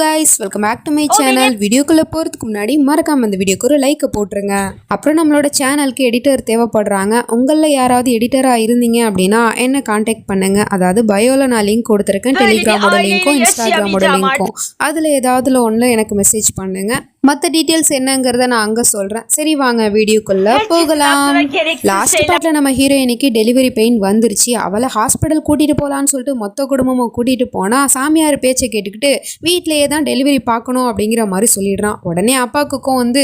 Guys, welcome back to my channel. வீடியோக்குள்ள போறதுக்கு முன்னாடி மறக்காம இந்த வீடியோக்கு ஒரு லைக் போட்டுருங்க. அப்புறம் நம்மளோட சேனலுக்கு எடிட்டர் தேவைப்படுறாங்க. உங்கள யாராவது எடிட்டரா இருந்தீங்க அப்படின்னா என்ன கான்டாக்ட் பண்ணுங்க. அதாவது பயோல நான் லிங்க் கொடுத்துருக்கேன், டெலிகிராமோட லிங்க்கும் இன்ஸ்டாகிராமோட லிங்க்கும். அதுல ஏதாவதுல ஒன்று எனக்கு மெசேஜ் பண்ணுங்க. மற்ற டீட்டெயில்ஸ் என்னங்கிறத நான் அங்கே சொல்கிறேன். சரி வாங்க வீடியோக்குள்ளே போகலாம். லாஸ்ட் பார்ட்டில் நம்ம ஹீரோயினுக்கு டெலிவரி பெயின் வந்துருச்சு. அவளை ஹாஸ்பிட்டல் கூட்டிகிட்டு போகலான்னு சொல்லிட்டு மொத்த குடும்பமும் கூட்டிகிட்டு போனால் சாமியார் பேச்சை கேட்டுக்கிட்டு வீட்டிலேயே தான் டெலிவரி பார்க்கணும் அப்படிங்கிற மாதிரி சொல்லிடுறான். உடனே அப்பாவுக்கும் வந்து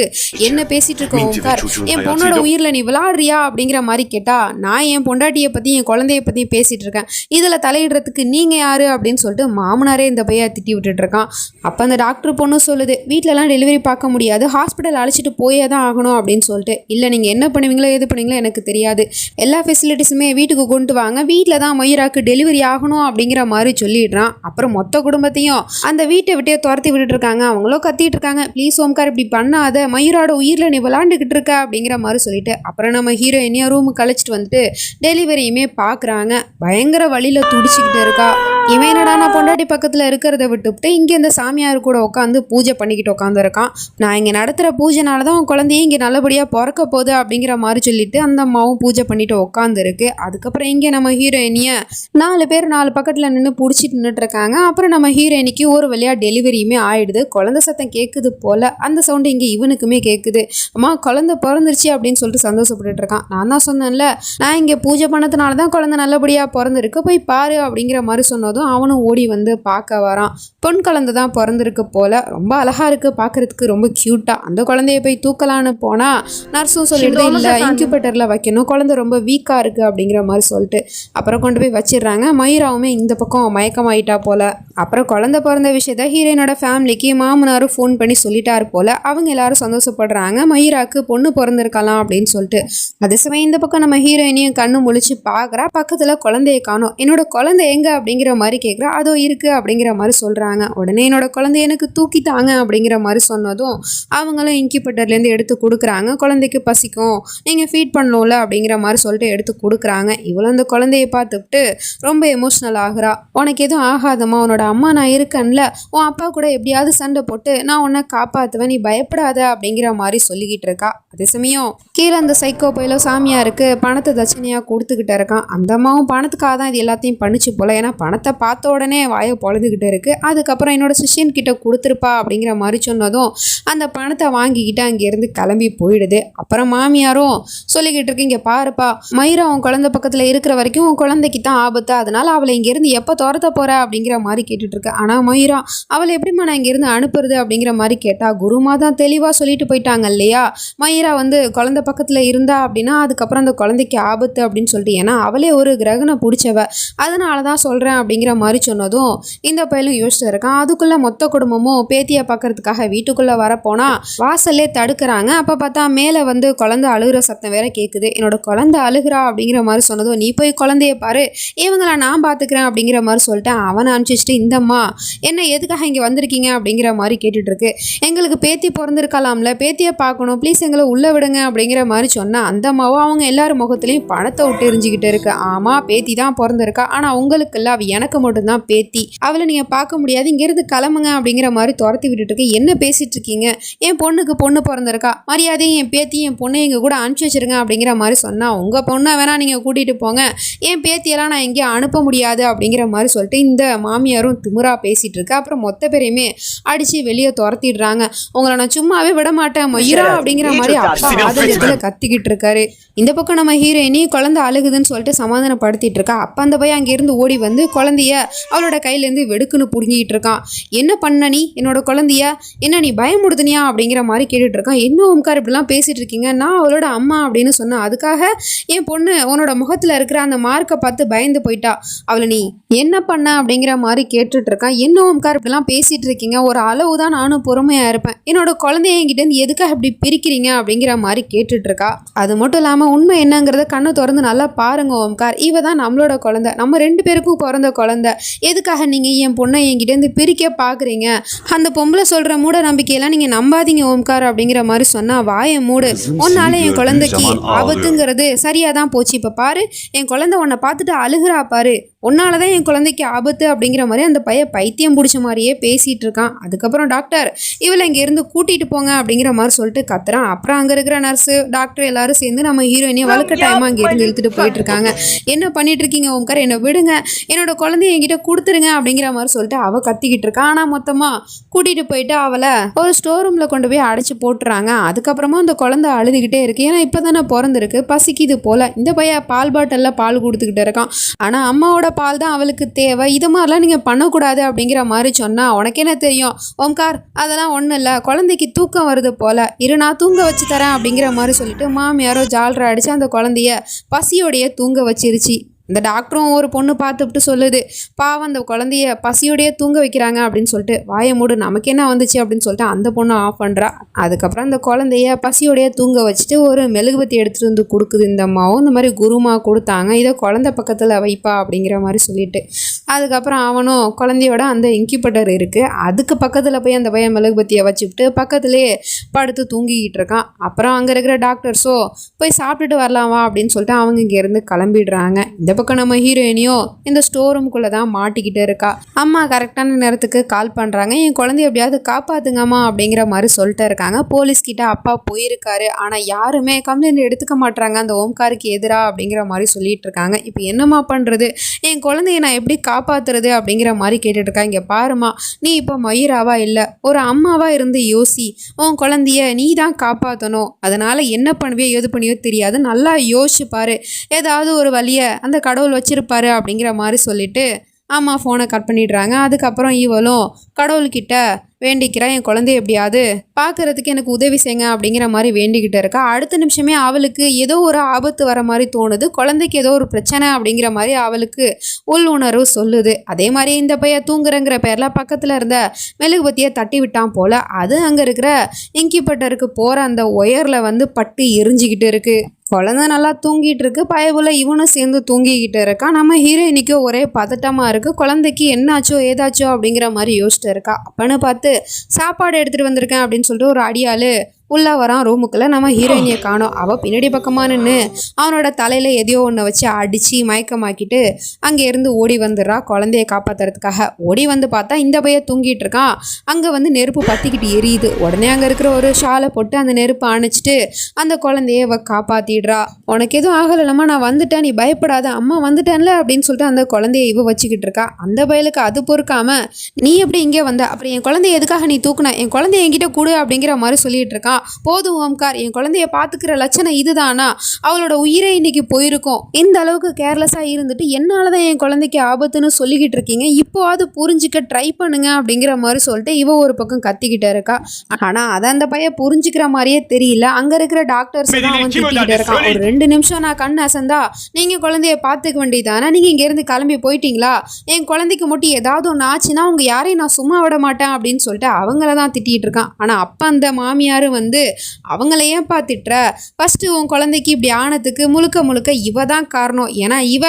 என்ன பேசிகிட்டு இருக்கோம் ஓம்கார், என் பொண்ணோட உயிரில் நீ விளாடுறியா அப்படிங்கிற மாதிரி கேட்டால், நான் என் பொண்டாட்டியை பற்றி என் குழந்தைய பற்றி பேசிகிட்டு இருக்கேன், இதில் தலையிடுறதுக்கு நீங்கள் யார் அப்படின்னு சொல்லிட்டு மாமனாரே இந்த பையன் திட்டி விட்டுட்டு இருக்கான். அப்போ அந்த டாக்டர் பொண்ணு சொல்லுது, வீட்டிலலாம் டெலிவரி பார்க்க முடியாது, ஹாஸ்பிட்டல் அழைச்சிட்டு போயே தான் ஆகணும் அப்படின்னு சொல்லிட்டு. இல்லை நீங்கள் என்ன பண்ணுவீங்களோ எது பண்ணுவீங்களோ எனக்கு தெரியாது, எல்லா ஃபெசிலிட்டிஸுமே வீட்டுக்கு கொண்டு வாங்க, வீட்டில் தான் மயூராக்கு டெலிவரி ஆகணும் அப்படிங்கிற மாதிரி சொல்லிடுறான். அப்புறம் மொத்த குடும்பத்தையும் அந்த வீட்டை விட்டே துரத்தி விட்டுட்டு இருக்காங்க. அவங்களும் கத்திட்டு இருக்காங்க, ப்ளீஸ் ஓம்கார் இப்படி பண்ணாத, மயூரோட உயிரில் நீ விளாண்டுக்கிட்டு இருக்க அப்படிங்கிற மாதிரி சொல்லிட்டு. அப்புறம் நம்ம ஹீரோயினியா ரூமுக்கு கழிச்சிட்டு வந்துட்டு டெலிவரியுமே பார்க்குறாங்க. பயங்கர வழியில் துடிச்சிக்கிட்டு இருக்கா. இவன் என்னடா நான் பொண்டாட்டி பக்கத்தில் இருக்கிறத விட்டுவிட்டு இங்கே இந்த சாமியார் கூட உட்காந்து பூஜை பண்ணிக்கிட்டு உட்காந்துருக்கான். நான் இங்கே நடத்துகிற பூஜைனால தான் உன் குழந்தையும் இங்கே நல்லபடியாக பிறக்க போகுது அப்படிங்கிற மாதிரி சொல்லிட்டு அந்த அம்மாவும் பூஜை பண்ணிட்டு உட்காந்துருக்கு. அதுக்கப்புறம் இங்கே நம்ம ஹீரோயினியை 4 பேர் 4 பக்கத்தில் நின்று பிடிச்சிட்டு நின்றுட்டுருக்காங்க. அப்புறம் நம்ம ஹீரோயினிக்கு ஒரு வழியாக டெலிவரியுமே ஆயிடுது. குழந்தை சத்தம் கேட்குது போல் அந்த சவுண்டு இங்கே இவனுக்குமே கேட்குது. அம்மா குழந்தை பிறந்துருச்சு அப்படின்னு சொல்லிட்டு சந்தோஷப்பட்டுட்டு இருக்கான். நான் தான் சொன்னேன்ல, நான் இங்கே பூஜை பண்ணதுனால தான் குழந்தை நல்லபடியாக பிறந்திருக்கு, போய் பாரு அப்படிங்கிற மாதிரி சொன்னதும் அவனும் ஓடி வந்து பார்க்க வரான். பொன் குழந்தை தான் பிறந்திருக்கு போல, ரொம்ப அழகா இருக்கு பார்க்கறதுக்கு, ரொம்ப கியூட்டா. அந்த குழந்தைய போய் தூக்கலான்னு போனா நர்ஸும் சொல்லிட்டு, இல்லை இன்குபேட்டர்ல வைக்கணும், குழந்தை ரொம்ப வீக்கா இருக்கு அப்படிங்கிற மாதிரி சொல்லிட்டு அப்புறம் கொண்டு போய் வச்சிடுறாங்க. மயூராவுமே இந்த பக்கம் மயக்கமாயிட்டா போல. அப்புறம் குழந்தை பிறந்த விஷயத்த ஹீரோயினோட ஃபேமிலிக்கு மாமனாரும் ஃபோன் பண்ணி சொல்லிட்டாரு போல. அவங்க எல்லாரும் சந்தோஷப்படுறாங்க, மயூராக்கு பொண்ணு பிறந்திருக்கலாம் அப்படின்னு சொல்லிட்டு. அதே சமயம் இந்த பக்கம் நம்ம ஹீரோயினையும் கண்ணு முழிச்சு பார்க்குறா. பக்கத்துல குழந்தைய காணோம். என்னோட குழந்தை எங்க அப்படிங்கிற மாதிரி கேட்குறா. அதோ இருக்கு அப்படிங்கிற மாதிரி சொல்றாங்க. உடனே என்னோட குழந்தைய எனக்கு தூக்கிட்டாங்க அப்படிங்கிற மாதிரி சொன்னதும் அவங்களும் இன்குபேட்டர்லேருந்து எடுத்து கொடுக்குறாங்க. குழந்தைக்கு பசிக்கும், நீங்கள் ஃபீட் பண்ணணும்ல அப்படிங்கிற மாதிரி சொல்லிட்டு எடுத்து கொடுக்குறாங்க. இவ்வளோ அந்த குழந்தைய பார்த்துட்டு ரொம்ப எமோஷ்னல் ஆகுறா. உனக்கு எதுவும் ஆகாதம்மா, உன்னோட அம்மா நான் இருக்கேன்ல, உன் அப்பா கூட எப்படியாவது சண்டை போட்டு நான் உன்னை காப்பாற்றுவேன், நீ பயப்படாத அப்படிங்கிற மாதிரி சொல்லிக்கிட்டு இருக்கா. அதே சமயம் கீழே அந்த சைக்கோ பையில சாமியாருக்கு பணத்தை தட்சணையாக கொடுத்துக்கிட்டு இருக்கான். அந்த அம்மாவும் பணத்துக்காக தான் இது எல்லாத்தையும் பண்ணிச்சு போல. ஏன்னா பணத்தை பார்த்த உடனே வாயை பொழுதுகிட்டு இருக்கு. அதுக்கப்புறம் என்னோட சிஷியன் கிட்ட கொடுத்துருப்பா அப்படிங்கிற மாதிரி சொன்னதும் அந்த பணத்தை வாங்கிக்கிட்டு அங்கேருந்து கிளம்பி போயிடுது. அப்புறம் மாமியாரும் சொல்லிக்கிட்டு இருக்கு, இங்கே பாருப்பா, மயூரா உன் குழந்தை பக்கத்தில் இருக்கிற வரைக்கும் உன் குழந்தைக்கு தான் ஆபத்து, அதனால அவளை இங்கேருந்து எப்போ துரத்த போற அப்படிங்கிற மாதிரி கேட்டுட்டு இருக்கு. ஆனால் மயூரா, அவளை எப்படிமா நான் இங்கேருந்து அனுப்புறது அப்படிங்கிற மாதிரி கேட்டா, குருமா தான் தெளிவாக சொல்லிட்டு போயிட்டாங்க இல்லையா, மயூரா வந்து குழந்தை பக்கத்தில் இருந்தா அப்படின்னா அதுக்கப்புறம் அந்த குழந்தைக்கு ஆபத்து அப்படின்னு சொல்லிட்டு, ஏன்னா அவளே ஒரு கிரகணை பிடிச்சவ, அதனால தான் சொல்கிறேன் அப்படிங்கிற மாதிரி சொன்னதும் இந்த பையலும் யோசிச்சு இருக்கான். அதுக்குள்ள மொத்த குடும்பமும் பேத்தியை பார்க்கறதுக்காக வீட்டுக்குள்ள வரப்போனா வாசல்லே தடுக்கிறாங்க. அப்ப பார்த்தா மேல வந்து குழந்தை அழுகிற சத்தம் வேற கேட்குது. என்னோட குழந்தை அழுகிறா அப்படிங்கிற மாதிரி சொன்னதும், நீ போய் குழந்தைய பாரு, இவங்கள நான் பாத்துக்கிறேன் அப்படிங்கிற மாதிரி சொல்லிட்டேன். அவனை அனுப்பிச்சிட்டு, இந்தம்மா என்ன எதுக்காக இங்க வந்திருக்கீங்க அப்படிங்கிற மாதிரி கேட்டுட்டு இருக்கு. எங்களுக்கு பேத்தி பிறந்திருக்கலாம்ல, பேத்தியை பார்க்கணும், ப்ளீஸ் எங்களை உள்ள விடுங்க அப்படிங்கிற மாதிரி சொன்னா அந்த அம்மாவும் அவங்க எல்லாரும் முகத்திலையும் பணத்தை விட்டு எரிஞ்சுக்கிட்டு இருக்கு. ஆமா பேத்தி தான் பிறந்திருக்கா, ஆனா உங்களுக்கு இல்ல, அவ எனக்கு மட்டும்தான் பேத்தி, அவளை நீங்க பார்க்க முடியாது, இங்கிருந்து கிளம்புங்க அப்படிங்கிற மாதிரி துரத்தி விட்டுட்டு இருக்கு. என்ன பேசிட்டு இருக்கீங்க, என் பொண்ணுக்கு பொண்ணு பிறந்திருக்கா, மரியாதையும் என் பேத்தி என் பொண்ணை எங்க கூட அனுப்பிச்சு வச்சிருங்க அப்படிங்கிற மாதிரி சொன்னா, உங்க பொண்ணை வேணா நீங்க கூட்டிட்டு போங்க, என் பேத்தியெல்லாம் நான் எங்கேயும் அனுப்ப முடியாது அப்படிங்கிற மாதிரி சொல்லிட்டு இந்த மாமியாரும் திமிரா பேசிட்டு இருக்கு. அப்புறம் மொத்த பேரையுமே அடிச்சு வெளியே துரத்திடுறாங்க. உங்களை நான் சும்மாவே விட மாட்டேன் மயூரா அப்படிங்கிற மாதிரி அப்பா ஆதரத்துல கத்திக்கிட்டு இருக்காரு. இந்த பக்கம் நம்ம ஹீரோயினி குழந்தை அழுகுதுன்னு சொல்லிட்டு சமாதானப்படுத்திட்டு இருக்கா. அப்ப அந்த பையன் அங்கிருந்து ஓடி வந்து குழந்தைய அவளோட கையிலேருந்து வெடுக்குன்னு புடுங்கிட்டு இருக்கான். என்ன பண்ண நீ என்னோட குழந்தைய, என்ன நீ பயமுடுதுனியா அப்படிங்கிற மாதிரி கேட்டுட்டு இருக்கான். என்ன ஓம்கார் இப்படிலாம் பேசிட்டு இருக்கீங்க, நான் அவளோட அம்மா அப்படின்னு சொன்னேன், அதுக்காக என் பொண்ணு உன்னோட முகத்துல இருக்கிற அந்த மார்க்கை பார்த்து பயந்து போயிட்டா, அவளை நீ என்ன பண்ண அப்படிங்கிற மாதிரி கேட்டுட்டு இருக்கான். என்ன ஓம்கார் இப்படிலாம் பேசிட்டு இருக்கீங்க, ஒரு அளவு தான் நானும் பொறுமையா இருப்பேன், என்னோட குழந்தைய என்கிட்ட இருந்து எதுக்காக இப்படி பிரிக்கிறீங்க அப்படிங்கிற மாதிரி கேட்டுட்டு இருக்கா. அது மட்டும் இல்லாம உண்மை என்னங்கிறத கண்ணை திறந்து நல்லா பாருங்க ஓம்கார், இவ தான் நம்மளோட குழந்தை, நம்ம 2 பேருக்கும் பிறந்த குழந்தை, எதுக்காக நீங்க என் பொண்ணை என்கிட்ட இருந்து பிரிக்க பாக்குறீங்க, அந்த பொம்பளை சொல்ற மூட நம்பிக்கையெல்லாம் நீங்க நம்பாதீங்க ஓம்கார் அப்படிங்கிற மாதிரி சொன்னா, வாயை மூடு, உன்னால என் குழந்தைக்கு ஆபத்துங்கிறது சரியா தான் போச்சு, இப்ப பாரு என் குழந்தை உன்னை பார்த்துட்டு அழுகிறா பாரு, உன்னாலதான் என் குழந்தைக்கு ஆபத்து அப்படிங்கிற மாதிரி அந்த பையன் பைத்தியம் பிடிச்ச மாதிரியே பேசிட்டு இருக்கான். அதுக்கப்புறம் டாக்டர் இவளை இங்க இருந்து கூட்டிட்டு போங்க அப்படிங்கிற மாதிரி சொல்லிட்டு கத்துறான். அப்புறம் அங்க இருக்கிற நர்ஸு டாக்டர் எல்லாரும் சேர்ந்து நம்ம ஹீரோயினியை வழுக்க டைமா அங்க இருந்து இழுத்துட்டு போயிட்டு இருக்காங்க. என்ன பண்ணிட்டு இருக்கீங்க ஓம்கார், என்ன விடுங்க, என்னோட குழந்தைய என்கிட்ட கொடுத்துருங்க அப்படிங்கிற மாதிரி சொல்லிட்டு அவ கத்திக்கிட்டு இருக்கா. ஆனா மொத்தமா கூட்டிட்டு போயிட்டு அவளை ஒரு ஸ்டோர் ரூம்ல கொண்டு போய் அடைச்சு போட்டுறாங்க. அதுக்கப்புறமா அந்த குழந்தை அழுதுகிட்டே இருக்கு. ஏன்னா இப்பதானே பிறந்திருக்கு, பசிக்குது போல. இந்த பையன் பால் பாட்டில்ல பால் கொடுத்துக்கிட்டு இருக்கான். ஆனா அம்மாவோட பால் தான் அவளுக்கு தேவை, இது மாதிரிலாம் நீங்க பண்ணக்கூடாது அப்படிங்கிற மாதிரி சொன்னா உனக்கு என்ன தெரியும் ஓம்கார், அதெல்லாம் ஒன்றும் இல்லை, குழந்தைக்கு தூக்கம் வருது போல, இரு நான் தூங்க வச்சு தரேன் அப்படிங்கிற மாதிரி சொல்லிட்டு மாமியாரோ ஜால்ரா அடிச்சு அந்த குழந்தைய பசியோடைய தூங்க வச்சிருச்சு. இந்த டாக்டரும் ஒரு பொண்ணு பார்த்துட்டு சொல்லுது, பாவம் அந்த குழந்தைய பசியோடையே தூங்க வைக்கிறாங்க அப்படின்னு சொல்லிட்டு. வாயை மூடு, நமக்கு என்ன வந்துச்சு அப்படின்னு சொல்லிட்டு அந்த பொண்ணு ஆஃப் பண்ணுறா. அதுக்கப்புறம் அந்த குழந்தைய பசியோடையே தூங்க வச்சுட்டு ஒரு மெழுகுபத்தி எடுத்துகிட்டு வந்து கொடுக்குது இந்த அம்மாவும். இந்த மாதிரி குருமா கொடுத்தாங்க, இதை குழந்தை பக்கத்தில் வைப்பா அப்படிங்கிற மாதிரி சொல்லிட்டு. அதுக்கப்புறம் அவனும் குழந்தையோட அந்த இன்குபேட்டர் இருக்குது, அதுக்கு பக்கத்தில் போய் அந்த பையன் மெழுகுபத்தியை வச்சுக்கிட்டு பக்கத்துலேயே படுத்து தூங்கிக்கிட்டு இருக்கான். அப்புறம் அங்கே இருக்கிற டாக்டர்ஸோ போய் சாப்பிட்டுட்டு வரலாமா அப்படின்னு சொல்லிட்டு அவங்க இங்கேருந்து கிளம்பிடுறாங்க. இந்த பக்கம் நம்ம ஹீரோயினியோ இந்த ஸ்டோர் ரூம்குள்ளே தான் மாட்டிக்கிட்டு இருக்கா. அம்மா கரெக்டான நேரத்துக்கு கால் பண்ணுறாங்க, என் குழந்தைய எப்படியாவது காப்பாற்றுங்கம்மா அப்படிங்கிற மாதிரி சொல்லிட்டு இருக்காங்க. போலீஸ்கிட்ட அப்பா போயிருக்காரு, ஆனால் யாருமே கம்ப்ளைண்ட் எடுத்துக்க மாட்டாங்க அந்த ஓம்காருக்கு எதிராக அப்படிங்கிற மாதிரி சொல்லிட்டு இருக்காங்க. இப்போ என்னம்மா பண்ணுறது, என் குழந்தைய நான் எப்படி காப்பாற்றுறது அப்படிங்கிற மாதிரி கேட்டுட்டு இருக்கா. இங்கே பாருமா, நீ இப்போ மயிராவா இல்லை, ஒரு அம்மாவா இருந்து யோசி, உன் குழந்தைய நீ தான் காப்பாற்றணும், அதனால் என்ன பண்ணுவியோ எது பண்ணியோ தெரியாது, நல்லா யோசிச்சு பாரு, ஏதாவது ஒரு வழியை அந்த கடவுள் வச்சிருப்பாரு அப்படிங்கிற மாதிரி சொல்லிட்டு அம்மா ஃபோனை கட் பண்ணிடுறாங்க. அதுக்கப்புறம் இவளும் கடவுள்கிட்ட வேண்டிக்கிறா, என் குழந்தைய எப்படியாவது பார்க்கறதுக்கு எனக்கு உதவி செய்யுங்க அப்படிங்கிற மாதிரி வேண்டிக்கிட்டு இருக்கா. அடுத்த நிமிஷமே அவளுக்கு ஏதோ ஒரு ஆபத்து வர மாதிரி தோணுது, குழந்தைக்கு ஏதோ ஒரு பிரச்சனை அப்படிங்கிற மாதிரி அவளுக்கு உள்ளுணர்வு சொல்லுது. அதே மாதிரி இந்த பையன் தூங்குறங்கிற பேரில் பக்கத்தில் இருந்த மெழுகுபத்தியை தட்டி விட்டான் போல, அது அங்கே இருக்கிற இன்குபேட்டருக்கு போகிற அந்த ஒயரில் வந்து பட்டு எரிஞ்சிக்கிட்டு இருக்கு. குழந்தை நல்லா தூங்கிட்டு இருக்கு, பயபுல இவனும் சேர்ந்து தூங்கிக்கிட்டு இருக்கான். நம்ம ஹீரோயினிக்கு ஒரே பதட்டமாக இருக்குது, குழந்தைக்கு என்னாச்சோ ஏதாச்சோ அப்படிங்கிற மாதிரி யோசிச்சுட்டு இருக்கா. அப்பன்னு பார்த்து சாப்பாடு எடுத்துகிட்டு வந்திருக்கேன் அப்படின்னு சொல்லிட்டு ஒரு அடியாள் உள்ளே வரான் ரூமுக்குள்ளே. நம்ம ஹீரோயினியை காணோம். அவள் பின்னாடி பக்கமாக நின்று அவனோட தலையில் எதையோ ஒன்று வச்சு அடித்து மயக்கமாக்கிட்டு அங்கே இருந்து ஓடி வந்துடுறா குழந்தைய காப்பாற்றுறதுக்காக. ஓடி வந்து பார்த்தா இந்த பையன் தூங்கிட்டு இருக்கான். அங்கே வந்து நெருப்பு பற்றிக்கிட்டு எரியுது. உடனே அங்கே இருக்கிற ஒரு ஷாலை போட்டு அந்த நெருப்பை அணைச்சிட்டு அந்த குழந்தைய அவள் காப்பாற்றிடுறா. உனக்கு எதுவும் ஆகலைம்மா, நான் வந்துட்டேன், நீ பயப்படாத, அம்மா வந்துட்டேன்ல அப்படின்னு சொல்லிட்டு அந்த குழந்தைய இவ வச்சுக்கிட்டு இருக்கா. அந்த பயலுக்கு அது பொறுக்காம, நீ எப்படி இங்கே வந்த, அப்புறம் என் குழந்தைய எதுக்காக நீ தூக்குன, என் குழந்தைய என்கிட்ட கொடு அப்படிங்கிற மாதிரி சொல்லிட்டு இருக்கான். போதும் ஓம்கார், என் குழந்தைய பாத்துக்கிற லட்சணம் இதுதானா, அவளோட உயிரை இன்னைக்கு போயிருக்கும், இந்த அளவுக்கு கேர்லெஸ்ஸா இருந்துட்டு என்னாலதான் என் குழந்தைக்கு ஆபத்துன்னு சொல்லிக்கிட்டு இருக்கீங்க, இப்போவாது புரிஞ்சுக்க ட்ரை பண்ணுங்க அப்படிங்கிற மாதிரி சொல்லிட்டு இவ ஒரு பக்கம் கத்திக்கிட்டு இருக்கா. ஆனா அதை அந்த பையன் புரிஞ்சுக்கிற மாதிரியே தெரியல. அங்க இருக்கிற டாக்டர்ஸ் தான் அவன் திட்டிக்கிட்டு இருக்கான். ஒரு 2 நிமிஷம் நான் கண் அசந்தா நீங்க குழந்தைய பாத்துக்க வேண்டியதானே, நீங்க இங்க இருந்து கிளம்பி போயிட்டீங்களா, என் குழந்தைக்கு மட்டும் ஏதாவது ஒன்று ஆச்சுன்னா அவங்க யாரையும் நான் சும்மா விட மாட்டேன் அப்படின்னு சொல்லிட்டு அவங்கள தான் திட்டிகிட்டு இருக்கான். ஆனா அப்ப அந்த மாமியார் வந்து அவங்கள ஏன் பார்த்துட்டுற, ஃபர்ஸ்ட் உன் குழந்தைக்கு இப்படி ஆனதுக்கு முழுக்க முழுக்க இவ தான் காரணம், ஏன்னா இவ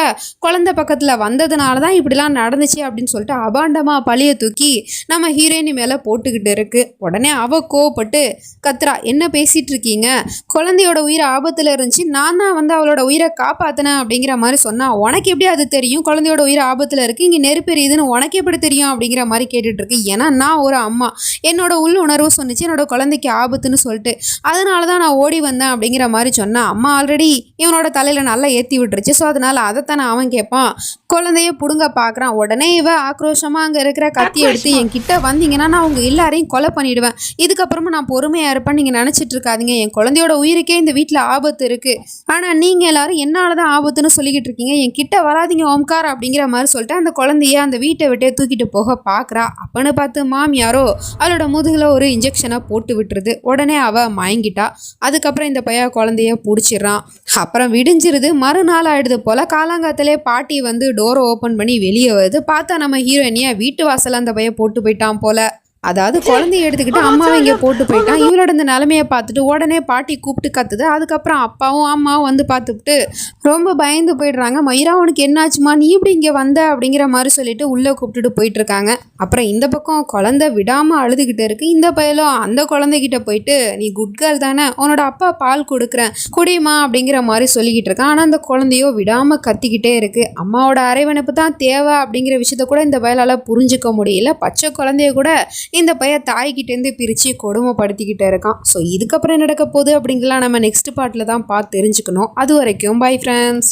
குழந்தை பக்கத்துல வந்ததுனால தான் இப்படிலாம் நடந்துச்சு அப்படின்னு சொல்லிட்டு அபாண்டமா பழிய தூக்கி நம்ம ஹீரோயினி மேல போட்டுக்கிட்டு இருக்கு. உடனே அவ கோவப்பட்டு கத்ரா, என்ன பேசிட்டு இருக்கீங்க, குழந்தையோட உயிர் ஆபத்துல இருந்துச்சு, நான் தான் வந்து அவளோட உயிரை காப்பாத்தினேன் அப்படிங்கிற மாதிரி சொன்னா, உனக்கு எப்படி அது தெரியும், குழந்தையோட உயிர் ஆபத்துல இருக்கு, இங்க நெருப்பெரியுதுன்னு உனக்கு எப்படி தெரியும் அப்படிங்கிற மாதிரி கேட்டுட்டு இருக்கு. ஏன்னா நான் ஒரு அம்மா, என்னோட உள் உணர்வு சொன்னிச்சு என்னோட குழந்தைக்கு ஆபத்துன்னு சொல்லிட்டு, அதனால தான் நான் ஓடி வந்தேன் அப்படிங்கிற மாதிரி சொன்னா, அம்மா ஆல்ரெடி இவனோட தலையில நல்லா ஏற்றி விட்டுருச்சு, ஸோ அதனால அதைத்தானே அவன் கேட்பான். குழந்தைய புடுங்க பார்க்குறான். உடனே இவ ஆக்ரோஷமாக அங்கே இருக்கிற கத்தி எடுத்து என்கிட்ட வந்தீங்கன்னா நான் அவங்க எல்லாரையும் கொலை பண்ணிடுவேன், இதுக்கப்புறமா நான் பொறுமையாக இருப்பேன் நீங்கள் நினச்சிட்டு இருக்காதீங்க, என் குழந்தையோட உயிருக்கே இந்த வீட்டில் ஆபத்து இருக்குது, ஆனால் நீங்கள் எல்லாரும் என்னால் தான் ஆபத்துன்னு சொல்லிக்கிட்டு இருக்கீங்க, என் கிட்ட வராதிங்க ஓம்கார் அப்படிங்கிற மாதிரி சொல்லிட்டு அந்த குழந்தைய அந்த வீட்டை விட்டே தூக்கிட்டு போக பார்க்குறா. அப்பன்னு பார்த்து மாமியாரோ அவளோட முதுகில் ஒரு இன்ஜெக்ஷனை போட்டு விட்டுருது. உடனே அவ மயங்கிட்டா. அதுக்கப்புறம் இந்த பையன் குழந்தைய பிடிச்சிடுறான். அப்புறம் விடிஞ்சிருது. மறுநாள் ஆயிடுது போல. காலாங்காத்திலே பாட்டி வந்து டோரை ஓப்பன் பண்ணி வெளியே வருது. பார்த்தா நம்ம ஹீரோயினியை வீட்டு வாசல் அந்த பையன் போட்டு போயிட்டான் போல. அதாவது குழந்தைய எடுத்துக்கிட்டு அம்மாவை இங்கே போட்டு போயிட்டான். இவளோட இந்த நிலைமையை பார்த்துட்டு உடனே பாட்டி கூப்பிட்டு கத்துது. அதுக்கப்புறம் அப்பாவும் அம்மாவும் வந்து பார்த்துட்டு ரொம்ப பயந்து போயிடுறாங்க. மயிரா உனக்கு என்னாச்சுமா, நீ இப்படி இங்கே வந்த அப்படிங்கிற மாதிரி சொல்லிட்டு உள்ளே கூப்பிட்டுட்டு போயிட்டு இருக்காங்க. அப்புறம் இந்த பக்கம் குழந்தை விடாமல் அழுதுகிட்டு இருக்கு. இந்த பயலும் அந்த குழந்தைகிட்ட போயிட்டு நீ குட் கேர்ள் தானே, உன்னோட அப்பா பால் கொடுக்குறேன் குடிமா அப்படிங்கிற மாதிரி சொல்லிக்கிட்டு இருக்கான். ஆனால் அந்த குழந்தையோ விடாமல் கத்திக்கிட்டே இருக்கு. அம்மாவோட அரவணைப்பு தான் தேவை அப்படிங்கிற விஷயத்த கூட இந்த பயலால் புரிஞ்சுக்க முடியல. பச்சை குழந்தைய கூட இந்த பையன் தாய்கிட்டேருந்து பிரித்து கொடுமைப்படுத்திக்கிட்டே இருக்கான். ஸோ இதுக்கப்புறம் நடக்க போகுது அப்படிங்கலாம் நம்ம நெக்ஸ்ட் பார்ட்டில் தான் பார்த்து தெரிஞ்சுக்கணும். அது வரைக்கும் பை ஃப்ரெண்ட்ஸ்.